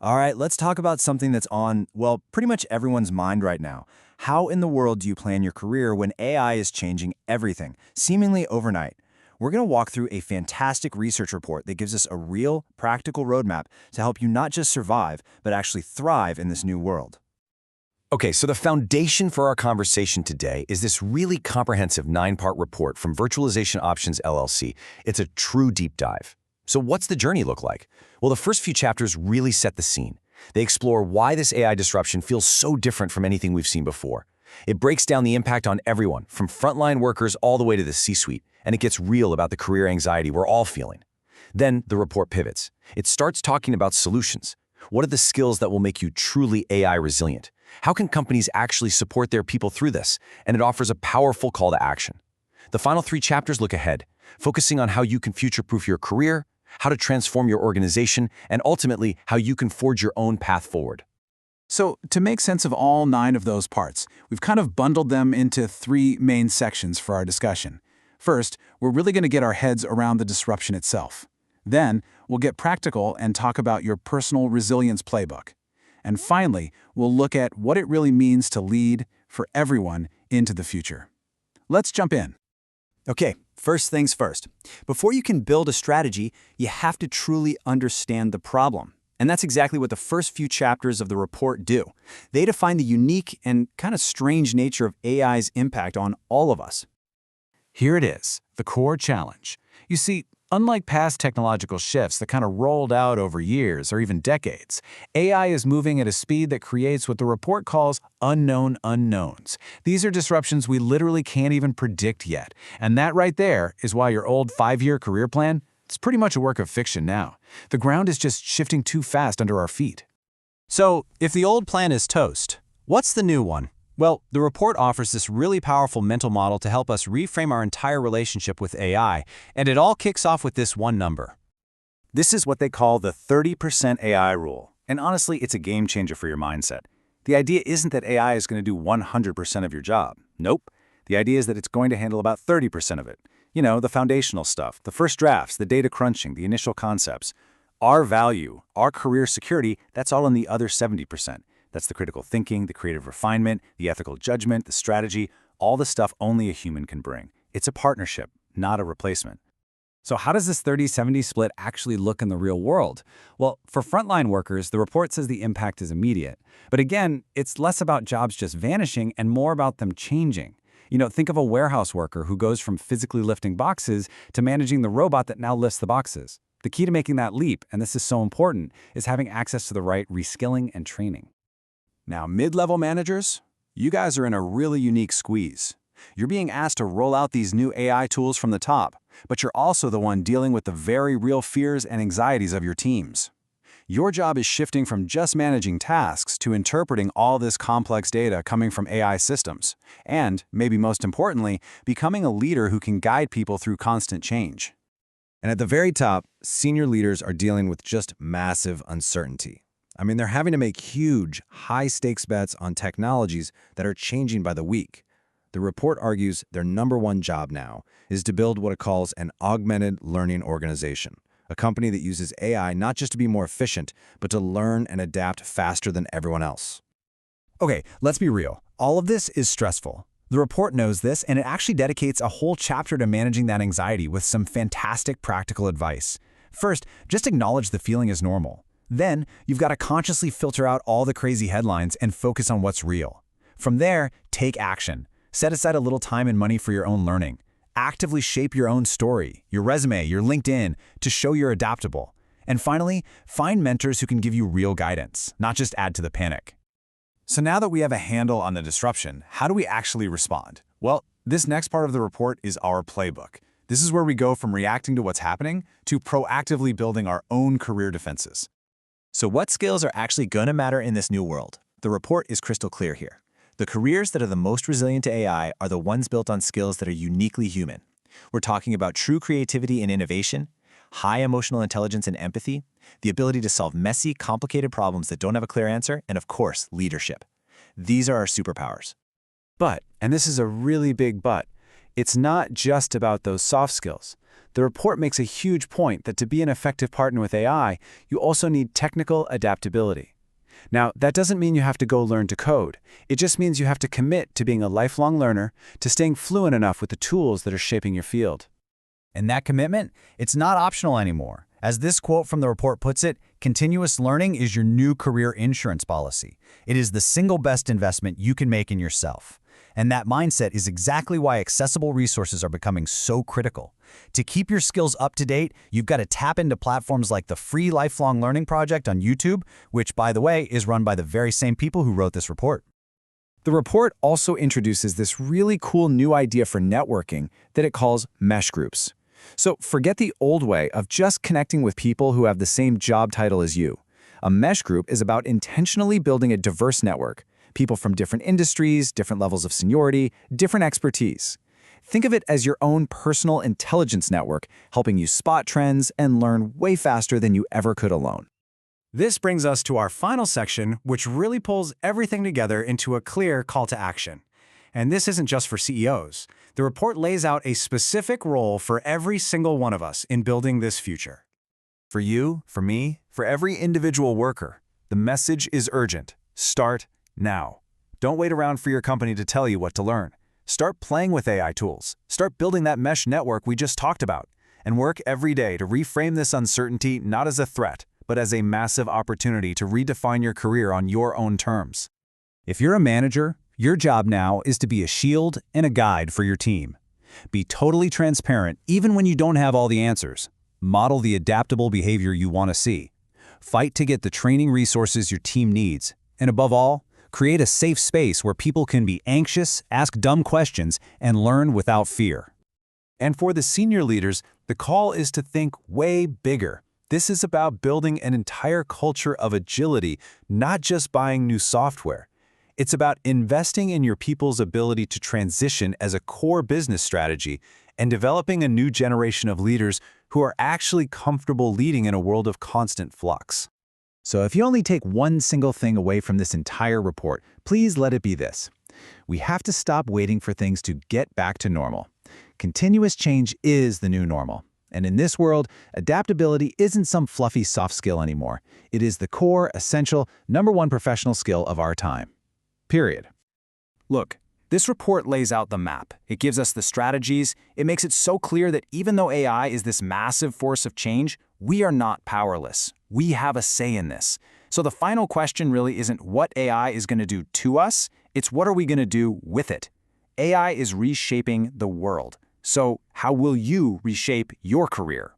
All right, let's talk about something that's on, well, pretty much everyone's mind right now. How in the world do you plan your career when AI is changing everything, seemingly overnight? We're going to walk through a fantastic research report that gives us a real, practical roadmap to help you not just survive, but actually thrive in this new world. Okay, so the foundation for our conversation today is this really comprehensive 9-part report from Virtualization Options LLC. It's a true deep dive. So what's the journey look like? Well, the first few chapters really set the scene. They explore why this AI disruption feels so different from anything we've seen before. It breaks down the impact on everyone, from frontline workers all the way to the C-suite, and it gets real about the career anxiety we're all feeling. Then the report pivots. It starts talking about solutions. What are the skills that will make you truly AI resilient? How can companies actually support their people through this? And it offers a powerful call to action. The final 3 chapters look ahead, focusing on how you can future-proof your career, how to transform your organization, and ultimately how you can forge your own path forward. So, to make sense of all 9 of those parts, we've kind of bundled them into 3 main sections for our discussion. First, we're really going to get our heads around the disruption itself. Then, we'll get practical and talk about your personal resilience playbook. And finally, we'll look at what it really means to lead for everyone into the future. Let's jump in. Okay, first things first. Before you can build a strategy, you have to truly understand the problem. And that's exactly what the first few chapters of the report do. They define the unique and kind of strange nature of AI's impact on all of us. Here it is, the core challenge. You see, unlike past technological shifts that kind of rolled out over years or even decades, AI is moving at a speed that creates what the report calls unknown unknowns. These are disruptions we literally can't even predict yet. And that right there is why your old 5-year career plan, it's pretty much a work of fiction now. The ground is just shifting too fast under our feet. So, if the old plan is toast, what's the new one? Well, the report offers this really powerful mental model to help us reframe our entire relationship with AI, and it all kicks off with this one number. This is what they call the 30% AI rule, and honestly, it's a game changer for your mindset. The idea isn't that AI is going to do 100% of your job. Nope. The idea is that it's going to handle about 30% of it. You know, the foundational stuff, the first drafts, the data crunching, the initial concepts. Our value, our career security, that's all in the other 70%. That's the critical thinking, the creative refinement, the ethical judgment, the strategy, all the stuff only a human can bring. It's a partnership, not a replacement. So how does this 30-70 split actually look in the real world? Well, for frontline workers, the report says the impact is immediate. But again, it's less about jobs just vanishing and more about them changing. You know, think of a warehouse worker who goes from physically lifting boxes to managing the robot that now lifts the boxes. The key to making that leap, and this is so important, is having access to the right reskilling and training. Now, mid-level managers, you guys are in a really unique squeeze. You're being asked to roll out these new AI tools from the top, but you're also the one dealing with the very real fears and anxieties of your teams. Your job is shifting from just managing tasks to interpreting all this complex data coming from AI systems, and, maybe most importantly, becoming a leader who can guide people through constant change. And at the very top, senior leaders are dealing with just massive uncertainty. I mean, they're having to make huge, high-stakes bets on technologies that are changing by the week. The report argues their #1 job now is to build what it calls an augmented learning organization, a company that uses AI not just to be more efficient, but to learn and adapt faster than everyone else. Okay, let's be real. All of this is stressful. The report knows this, and it actually dedicates a whole chapter to managing that anxiety with some fantastic practical advice. First, just acknowledge the feeling is normal. Then, you've got to consciously filter out all the crazy headlines and focus on what's real. From there, take action. Set aside a little time and money for your own learning. Actively shape your own story, your resume, your LinkedIn, to show you're adaptable. And finally, find mentors who can give you real guidance, not just add to the panic. So now that we have a handle on the disruption, how do we actually respond? Well, this next part of the report is our playbook. This is where we go from reacting to what's happening to proactively building our own career defenses. So what skills are actually going to matter in this new world? The report is crystal clear here. The careers that are the most resilient to AI are the ones built on skills that are uniquely human. We're talking about true creativity and innovation, high emotional intelligence and empathy, the ability to solve messy, complicated problems that don't have a clear answer, and of course, leadership. These are our superpowers. But, and this is a really big but, it's not just about those soft skills. the report makes a huge point that to be an effective partner with AI, you also need technical adaptability. Now, that doesn't mean you have to go learn to code. It just means you have to commit to being a lifelong learner, to staying fluent enough with the tools that are shaping your field. And that commitment, it's not optional anymore. As this quote from the report puts it, continuous learning is your new career insurance policy. It is the single best investment you can make in yourself. And that mindset is exactly why accessible resources are becoming so critical. To keep your skills up to date, you've got to tap into platforms like the free Lifelong Learning Project on YouTube, which, by the way, is run by the very same people who wrote this report. The report also introduces this really cool new idea for networking that it calls mesh groups. So forget the old way of just connecting with people who have the same job title as you. A mesh group is about intentionally building a diverse network, people from different industries, different levels of seniority, different expertise. Think of it as your own personal intelligence network, helping you spot trends and learn way faster than you ever could alone. This brings us to our final section, which really pulls everything together into a clear call to action. And this isn't just for CEOs. The report lays out a specific role for every single one of us in building this future. For you, for me, for every individual worker, the message is urgent. Start now. Don't wait around for your company to tell you what to learn. Start playing with AI tools. Start building that mesh network we just talked about. And work every day to reframe this uncertainty not as a threat, but as a massive opportunity to redefine your career on your own terms. If you're a manager, your job now is to be a shield and a guide for your team. Be totally transparent even when you don't have all the answers. Model the adaptable behavior you want to see. Fight to get the training resources your team needs. And above all, create a safe space where people can be anxious, ask dumb questions, and learn without fear. And for the senior leaders, the call is to think way bigger. This is about building an entire culture of agility, not just buying new software. It's about investing in your people's ability to transition as a core business strategy and developing a new generation of leaders who are actually comfortable leading in a world of constant flux. So if you only take one single thing away from this entire report, please let it be this. We have to stop waiting for things to get back to normal. Continuous change is the new normal. And in this world, adaptability isn't some fluffy soft skill anymore. It is the core, essential, #1 professional skill of our time. Period. Look, this report lays out the map. It gives us the strategies. It makes it so clear that even though AI is this massive force of change, we are not powerless. We have a say in this. So the final question really isn't what AI is going to do to us, it's what are we going to do with it. AI is reshaping the world. So how will you reshape your career?